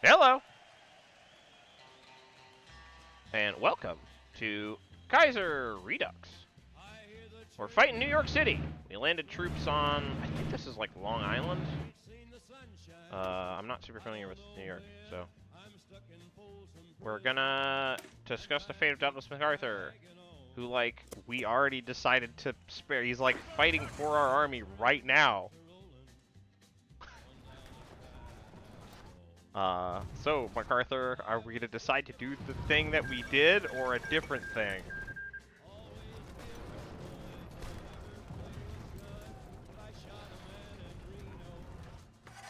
Hello, and welcome to Kaiserredux. We're fighting New York City. We landed troops on, I think this is like Long Island. I'm not super familiar with New York, so. We're gonna discuss the fate of Douglas MacArthur, who, like, we already decided to spare. He's, like, fighting for our army right now. So, MacArthur, are we gonna decide to do the thing that we did, or a different thing?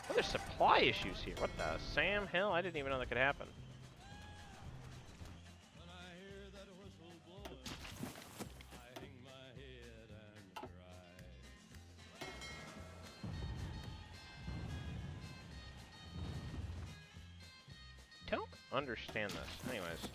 Oh, there's supply issues here. What the Sam Hill? I didn't even know that could happen. Don't understand this. Anyways.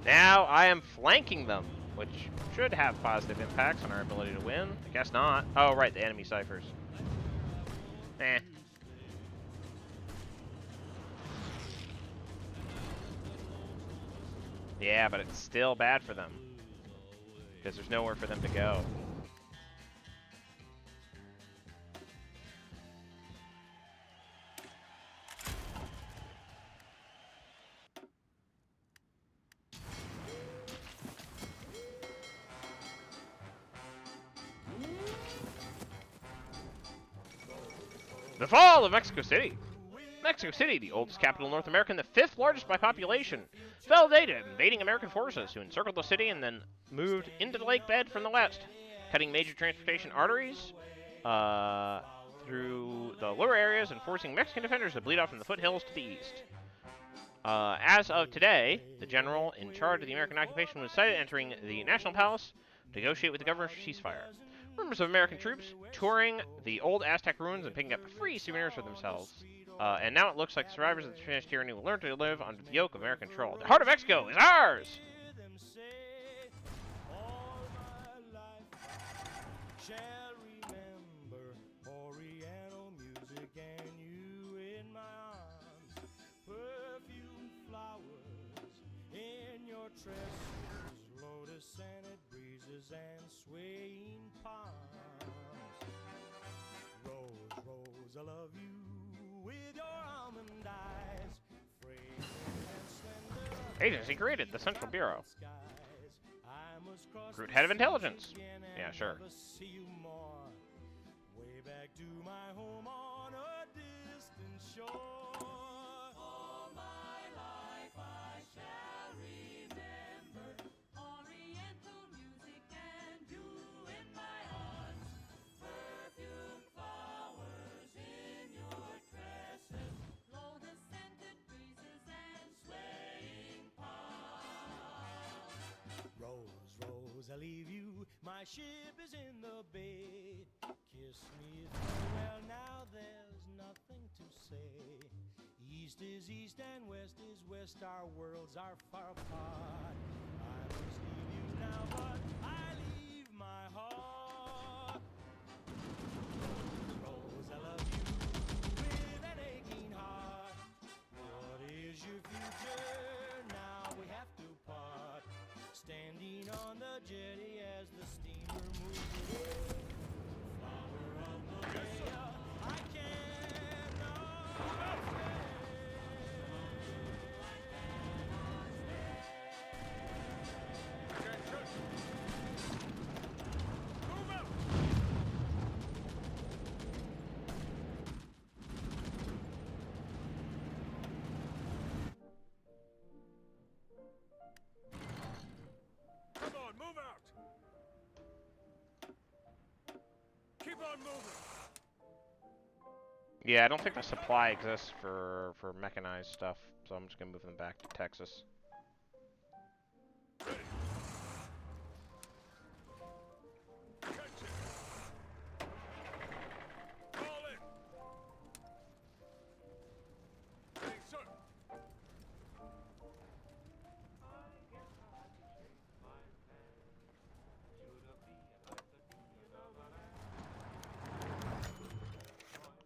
Now I am flanking them, which should have positive impacts on our ability to win. I guess not. Oh, right, the enemy ciphers. Eh. Yeah, but it's still bad for them, because there's nowhere for them to go. The fall of Mexico City. Mexico City, the oldest capital in North America and the fifth largest by population, fell day to invading American forces who encircled the city and then moved into the lake bed from the west, cutting major transportation arteries through the lower areas and forcing Mexican defenders to bleed off from the foothills to the east. As of today, the general in charge of the American occupation was sighted entering the National Palace to negotiate with the governor for ceasefire. Rumors of American troops touring the old Aztec ruins and picking up free souvenirs for themselves. And now it looks like the survivors of the Spanish tyranny will learn to live under the yoke of American control. The heart of Mexico is ours! Lotus scented breezes and swaying palms. Rose, rose, I love you with your almond eyes. Agency created the Central Bureau. Groot, head of intelligence. Yeah, sure. Way back to my home on a distant shore. All my life I shall remember Oriental music and you in my arms. Perfume flowers in your tresses, lotus scented breezes and swaying palms. Rose, rose, I leave you. My ship is in the bay. Kiss me farewell, now there's nothing to say. East is east and west is west, our worlds are far apart. I must leave you now, but I leave my heart. Rose, I love you with an aching heart. What is your future? Now we have to part. Standing on the jetty as the steamer moves away. Yeah, I don't think the supply exists for mechanized stuff, so I'm just gonna move them back to Texas.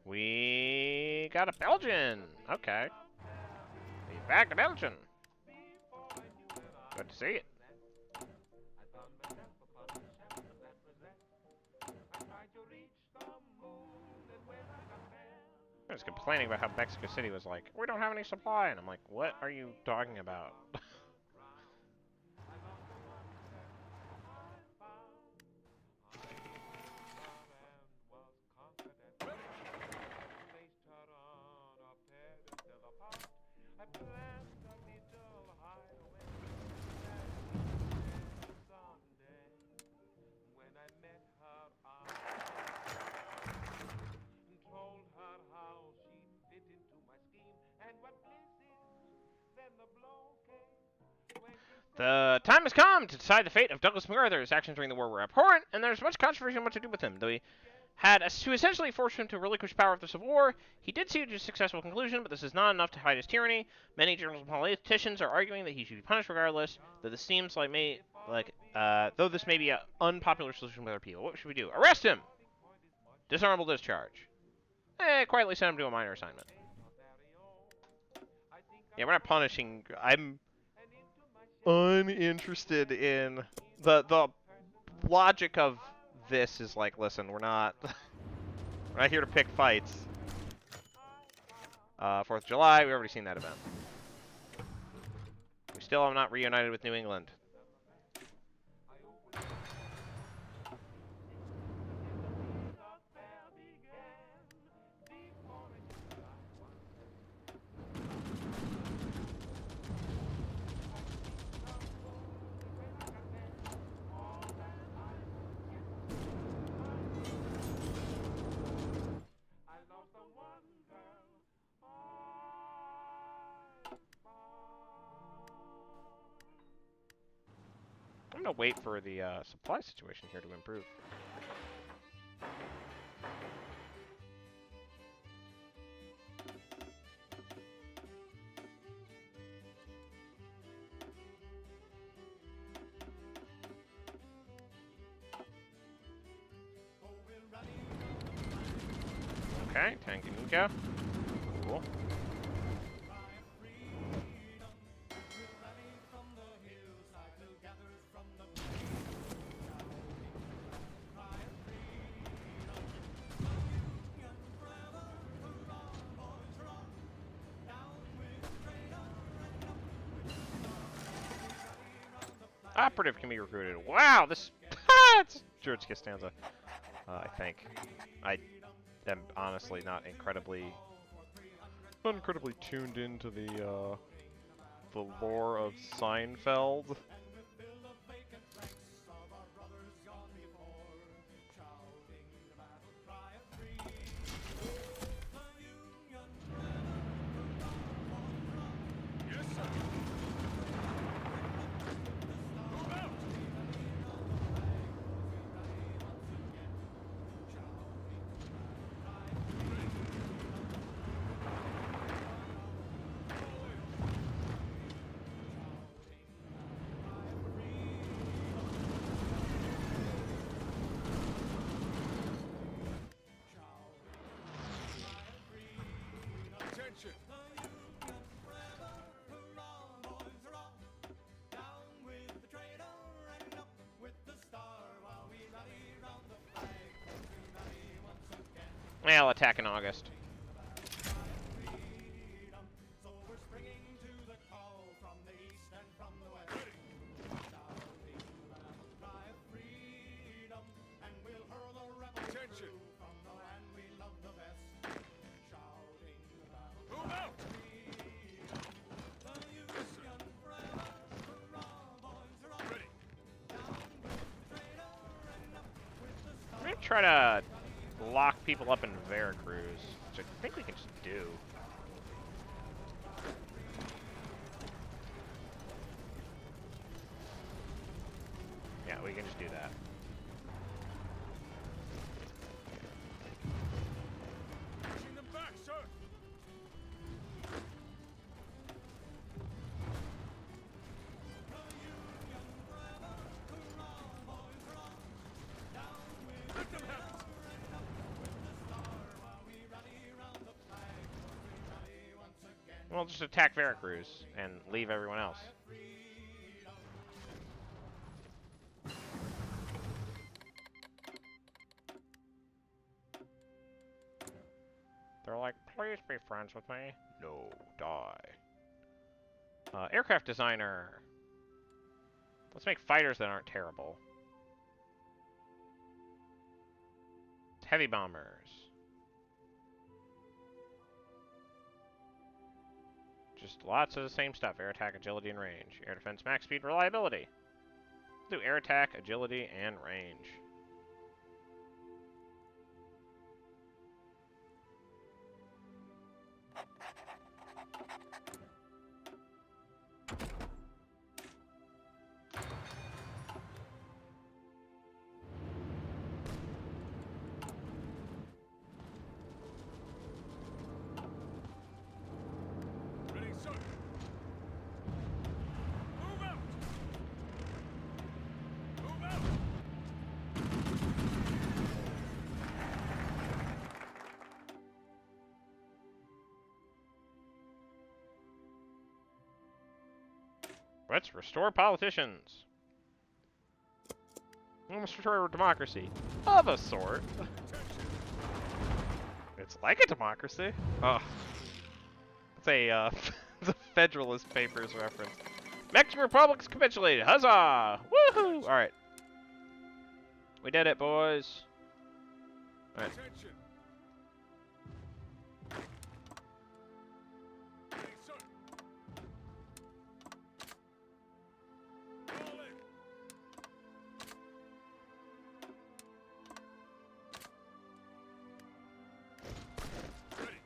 We got a Belgian. Okay. He's back to Belgian. Good to see it. I was complaining about how Mexico City was like, we don't have any supply, and I'm like, what are you talking about? The time has come to decide the fate of Douglas MacArthur. His actions during the war were abhorrent, and there's much controversy on what to do with him. Though he had to essentially force him to relinquish power after the Civil War, he did see to a successful conclusion, but this is not enough to hide his tyranny. Many journals and politicians are arguing that he should be punished regardless, though this seems like though this may be an unpopular solution with other people. What should we do? Arrest him! Dishonorable discharge. Quietly send him to a minor assignment. Yeah, we're not punishing. I'm uninterested in the logic of this is like, listen, we're not here to pick fights. 4th of July, we've already seen that event. We still have not reunited with New England. I'm going to wait for the supply situation here to improve. Okay, Tanganyika. Cool. Operative can be recruited. Wow, this it's George Costanza. I think. I am honestly not incredibly tuned into the lore of Seinfeld. Yeah, I'll attack in August. I'm gonna try to lock people up in Veracruz, which I think we can just do. Yeah, we can just do that. Pushing them back, sir. Let them have it. We'll just attack Veracruz and leave everyone else. They're like, please be friends with me. No, die. Aircraft designer. Let's make fighters that aren't terrible. Heavy bombers. Just lots of the same stuff. Air attack, agility, and range. Air defense, max speed, reliability. Do air attack, agility, and range. Ready, sir. Move out. Move out. Let's restore politicians. We must restore democracy. Of a sort. It's like a democracy. Oh. It's a, it's a Federalist Papers reference. Mexican Republic's capitulated. Huzzah! Woohoo! Alright. We did it, boys. Alright. Attention. Ready, sir. Fall in. Ready.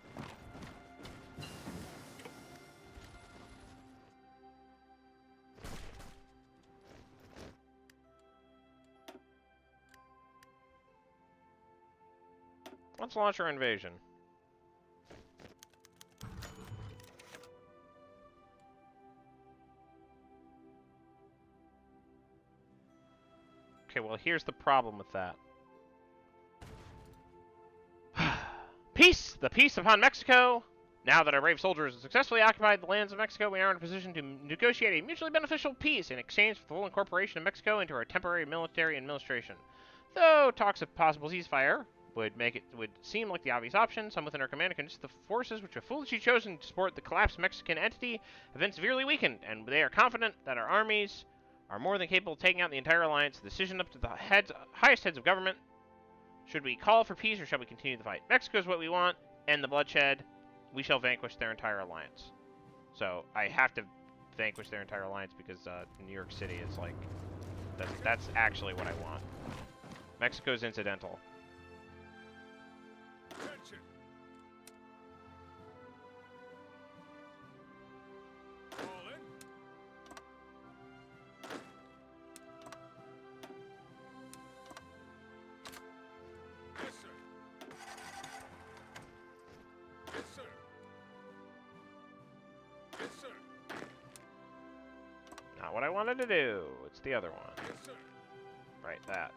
Let's launch our invasion. Okay, well, here's the problem with that. Peace! The peace upon Mexico! Now that our brave soldiers have successfully occupied the lands of Mexico, we are in a position to negotiate a mutually beneficial peace in exchange for the full incorporation of Mexico into our temporary military administration. Though talks of possible ceasefire would seem like the obvious option, some within our command are convinced the forces which have foolishly chosen to support the collapsed Mexican entity have been severely weakened, and they are confident that our armies are more than capable of taking out the entire alliance. The decision up to the highest heads of government. Should we call for peace or shall we continue the fight? Mexico is what we want. End the bloodshed. We shall vanquish their entire alliance. So I have to vanquish their entire alliance because New York City is like that's actually what I want. Mexico's incidental. Attention. Fall in. Yes, sir. Yes, sir. Yes, sir. Not what I wanted to do. It's the other one. Yes, sir. Right, that.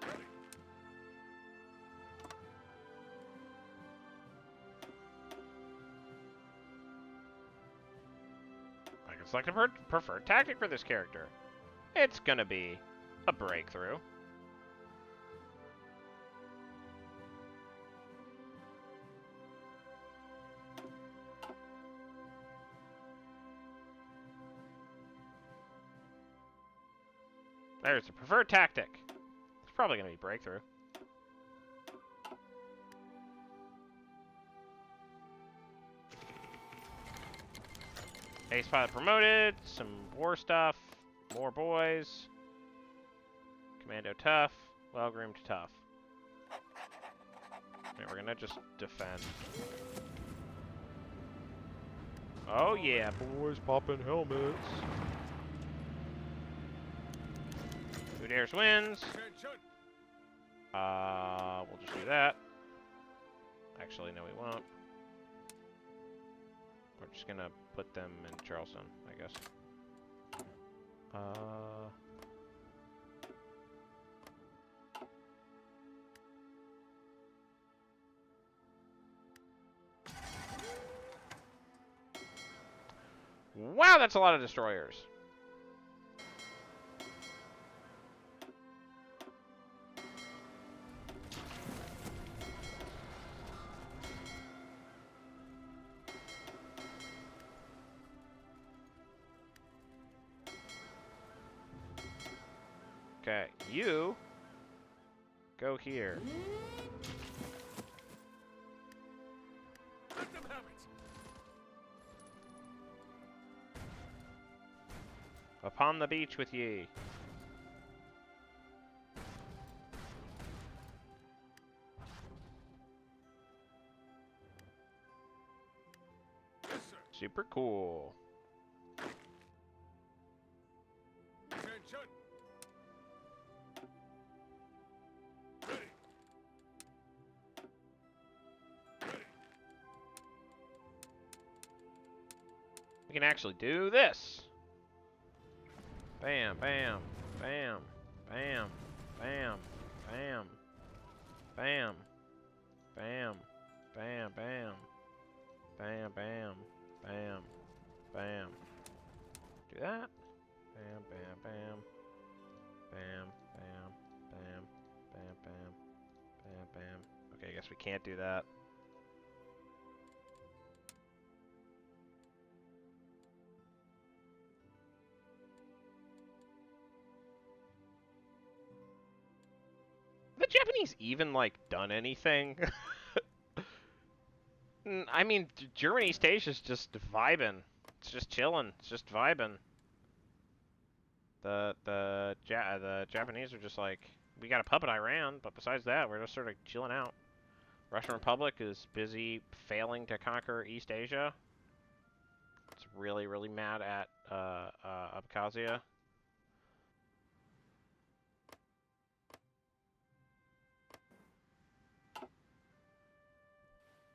Ready. I can select a preferred tactic for this character. It's gonna be a breakthrough. There's a preferred tactic. It's probably gonna be breakthrough. Ace pilot promoted, some war stuff, more boys, commando tough. well-groomed, tough. Okay, we're gonna just defend. Oh yeah, boys popping helmets. Who dares wins? We'll just do that. Actually, no, we won't. We're just gonna put them in Charleston, I guess. Wow, that's a lot of destroyers. Okay, you go here. Let them have it. Upon the beach with ye. Yes, sir. Super cool. Attention. Ready. Ready. We can actually do this. Bam, bam, bam, bam, bam, bam, bam, bam, bam, bam, bam, bam, bam, bam. Do that. Bam, bam, bam, bam, bam, bam, bam, bam, bam, bam. Okay, I guess we can't do that. The Japanese even, like, done anything? I mean, Germany East Asia's just vibing. It's just chilling. It's just vibing. The Japanese are just like, we got to puppet Iran, but besides that, we're just sort of chilling out. Russian Republic is busy failing to conquer East Asia. It's really, really mad at Abkhazia.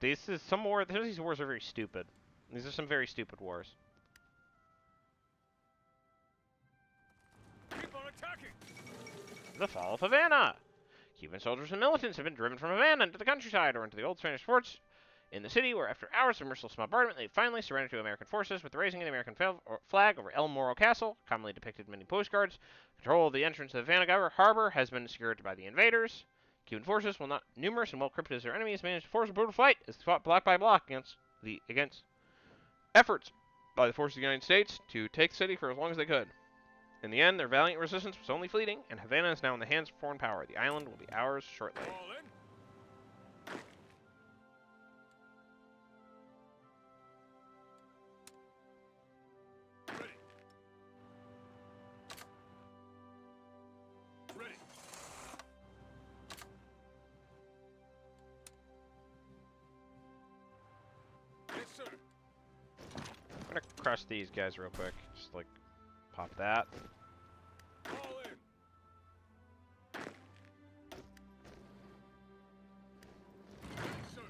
This is some war. These wars are very stupid. These are some very stupid wars. Keep on attacking. The fall of Havana. Cuban soldiers and militants have been driven from Havana into the countryside or into the old Spanish forts in the city, where after hours of merciless bombardment, they finally surrendered to American forces with the raising of the American flag over El Morro Castle, commonly depicted in many postcards. Control of the entrance to the Havana harbor has been secured by the invaders. Cuban forces, while not numerous and well equipped as their enemies, managed to force a brutal fight as they fought block by block against efforts by the forces of the United States to take the city for as long as they could. In the end, their valiant resistance was only fleeting, and Havana is now in the hands of foreign power. The island will be ours shortly. All in. Ready. Ready. Yes, sir. I'm gonna crush these guys real quick. Just like pop that. All in. Yes, sir.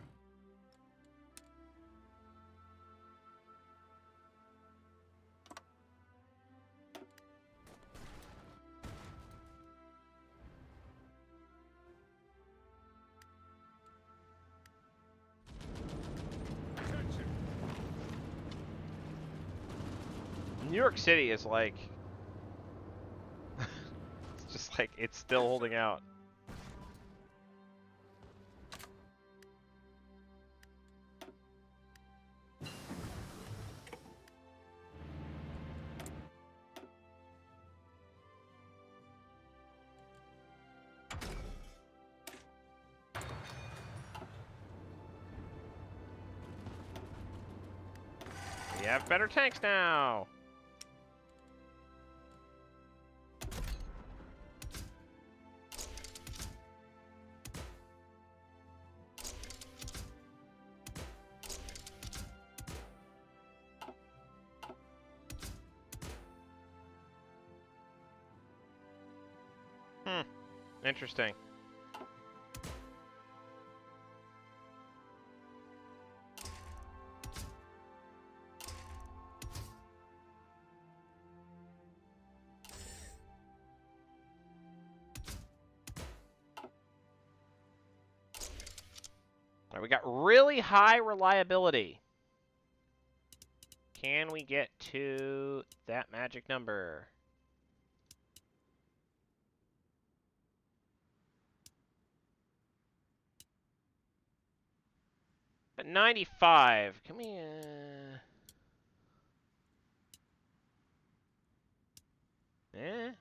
Attention. New York City is like... it's just like, it's still holding out. We have better tanks now! Interesting. All right, we got really high reliability. Can we get to that magic number? But 95, can we, eh?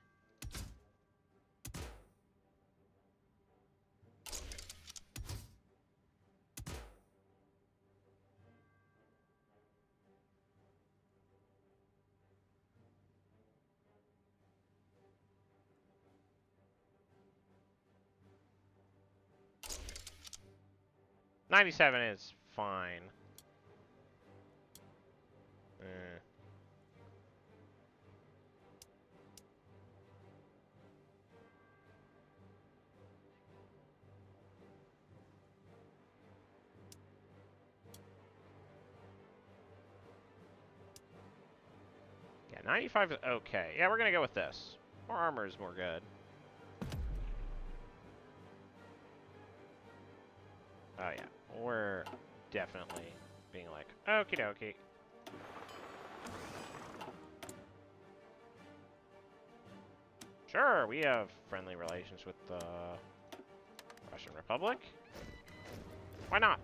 $97 is fine. Eh. Yeah, 95 is okay. Yeah, we're gonna go with this. More armor is more good. Oh yeah, we're definitely being like, okie dokie. Sure, we have friendly relations with the Russian Republic. Why not?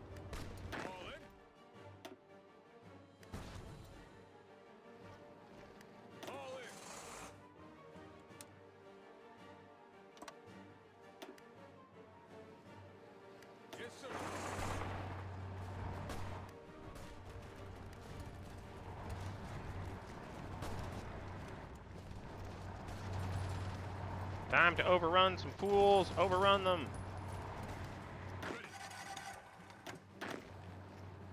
Time to overrun some fools. Overrun them.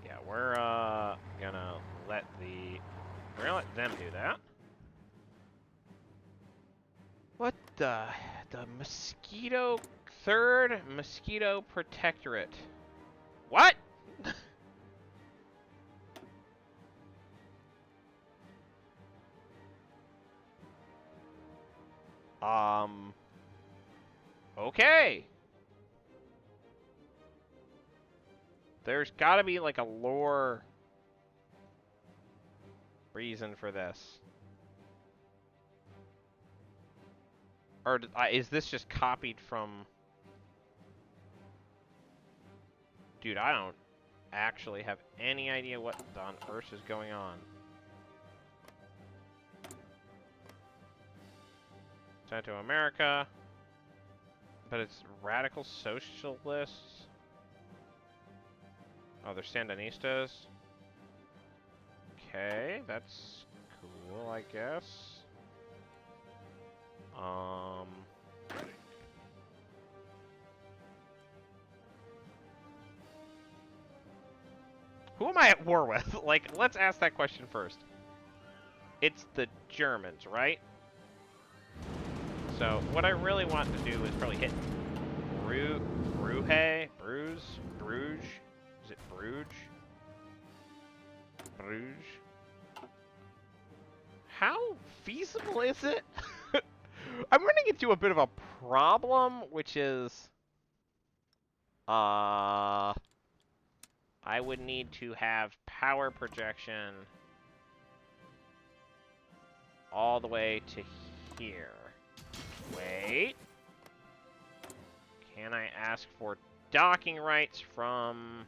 Yeah, we're gonna let them do that. What the mosquito third mosquito protectorate? What? Okay. There's gotta be like a lore reason for this. Or is this just copied from... Dude, I don't actually have any idea what on earth is going on. Sent to America. But it's radical socialists. Oh, they're Sandinistas. Okay, that's cool, I guess. Who am I at war with? Like, let's ask that question first. It's the Germans, right? So, what I really want to do is probably hit Bruges? Is it Bruges? Bruges? How feasible is it? I'm running into a bit of a problem, which is... I would need to have power projection all the way to here. Wait. Can I ask for docking rights from...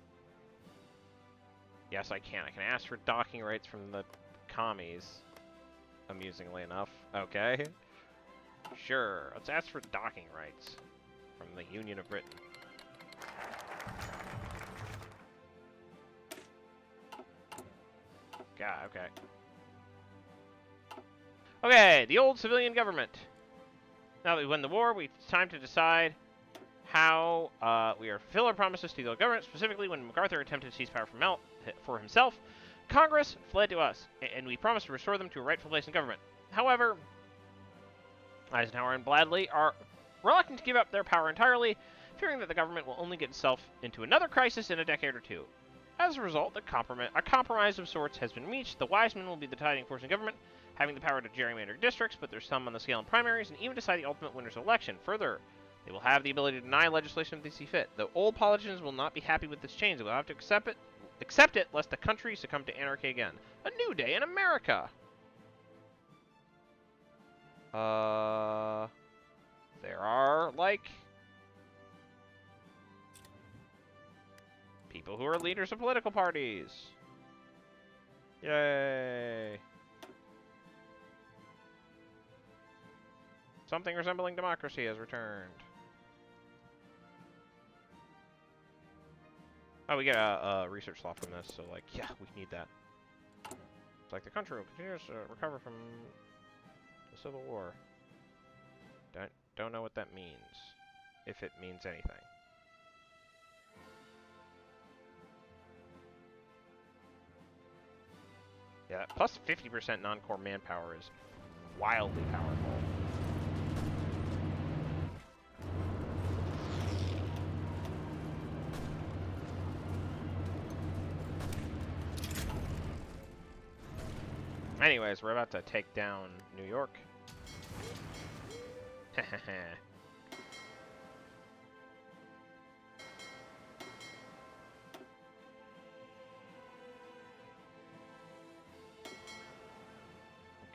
Yes, I can. I can ask for docking rights from the commies. Amusingly enough. Okay. Sure. Let's ask for docking rights from the Union of Britain. God, okay. Okay, the old civilian government. Now that we won the war, it's time to decide how we are fulfill our promises to the old government. Specifically, when MacArthur attempted to seize power for himself, Congress fled to us, and we promised to restore them to a rightful place in government. However, Eisenhower and Bradley are reluctant to give up their power entirely, fearing that the government will only get itself into another crisis in a decade or two. As a result, a compromise of sorts has been reached. The wise men will be the deciding force in government, having the power to gerrymander districts, but there's some on the scale in primaries, and even decide the ultimate winner's election. Further, they will have the ability to deny legislation if they see fit. The old politicians will not be happy with this change. They will have to accept it, lest the country succumb to anarchy again. A new day in America! There are, like, people who are leaders of political parties. Yay! Something resembling democracy has returned. Oh, we get a research slot from this, so, like, yeah, we need that. It's like the country will continue to recover from the Civil War. Don't know what that means, if it means anything. Yeah, plus 50% non-core manpower is wildly powerful. Anyways, we're about to take down New York.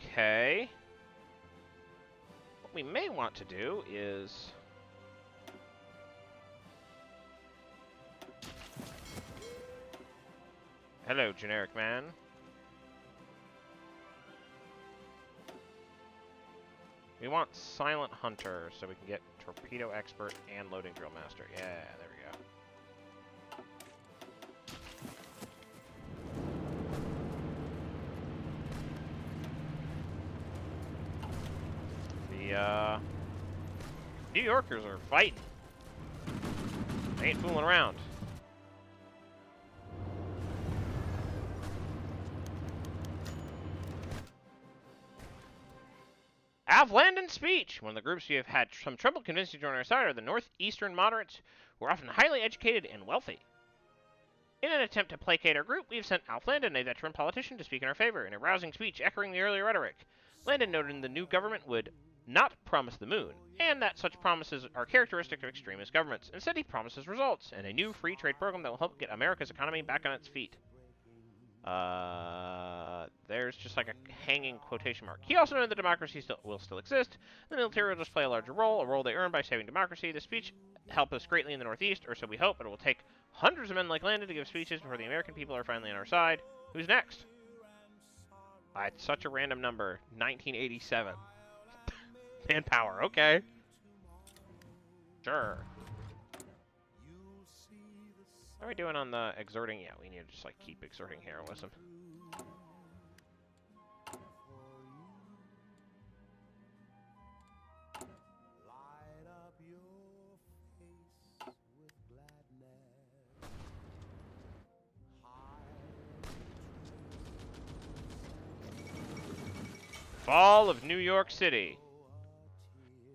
Okay. What we may want to do is... Hello, generic man. We want Silent Hunter so we can get Torpedo Expert and Loading Drill Master. Yeah, there we go. The New Yorkers are fighting. They ain't fooling around. Auflanden's speech! One of the groups we have had some trouble convincing to join our side are the northeastern moderates, who are often highly educated and wealthy. In an attempt to placate our group, we have sent Auflanden, a veteran politician, to speak in our favor, in a rousing speech echoing the earlier rhetoric. Landon noted the new government would not promise the moon, and that such promises are characteristic of extremist governments. Instead, he promises results, and a new free trade program that will help get America's economy back on its feet. There's just like a hanging quotation mark. He also noted that democracy will still exist. The military will just play a larger role, a role they earn by saving democracy. The speech helped us greatly in the Northeast, or so we hope, but it will take hundreds of men like Landon to give speeches before the American people are finally on our side. Who's next? It's such a random number. 1987. Manpower, okay. Sure. How are we doing on the exerting? Yeah, we need to just like keep exerting heroism. Fall of New York City.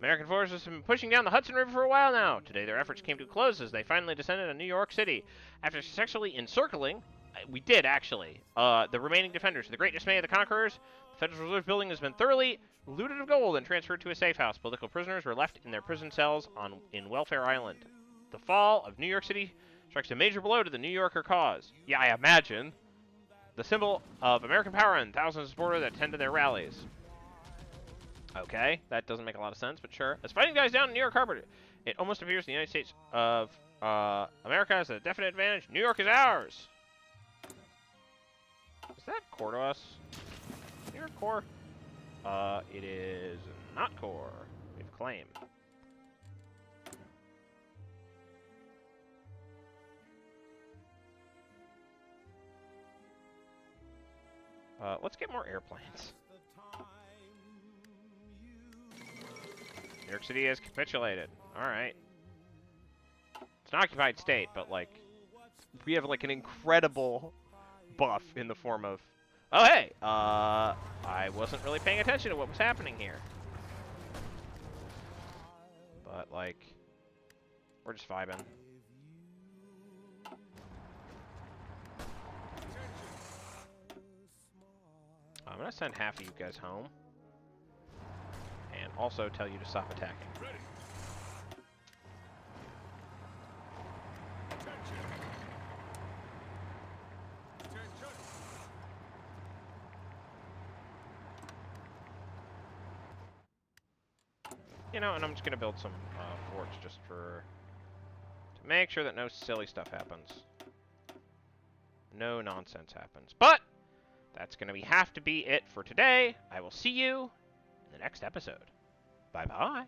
American forces have been pushing down the Hudson River for a while now. Today their efforts came to a close as they finally descended on New York City. After successfully encircling, we did actually, the remaining defenders. To the great dismay of the conquerors, the Federal Reserve Building has been thoroughly looted of gold and transferred to a safe house. Political prisoners were left in their prison cells in Welfare Island. The fall of New York City strikes a major blow to the New Yorker cause. Yeah, I imagine. The symbol of American power and thousands of supporters that attend to their rallies. Okay, that doesn't make a lot of sense, but sure. As fighting dies down in New York Harbor, it almost appears the United States of America has a definite advantage. New York is ours! Is that core to us? New York core? It is not core. We've claimed. Let's get more airplanes. New York City has capitulated. Alright. It's an occupied state, but, like, we have, like, an incredible buff in the form of... Oh, hey! I wasn't really paying attention to what was happening here. But like, we're just vibing. I'm gonna send half of you guys home, and also tell you to stop attacking. Ready. Attention. Attention. You know, and I'm just gonna build some forts just for to make sure that no silly stuff happens, no nonsense happens. But that's gonna have to be it for today. I will see you in the next episode. Bye bye.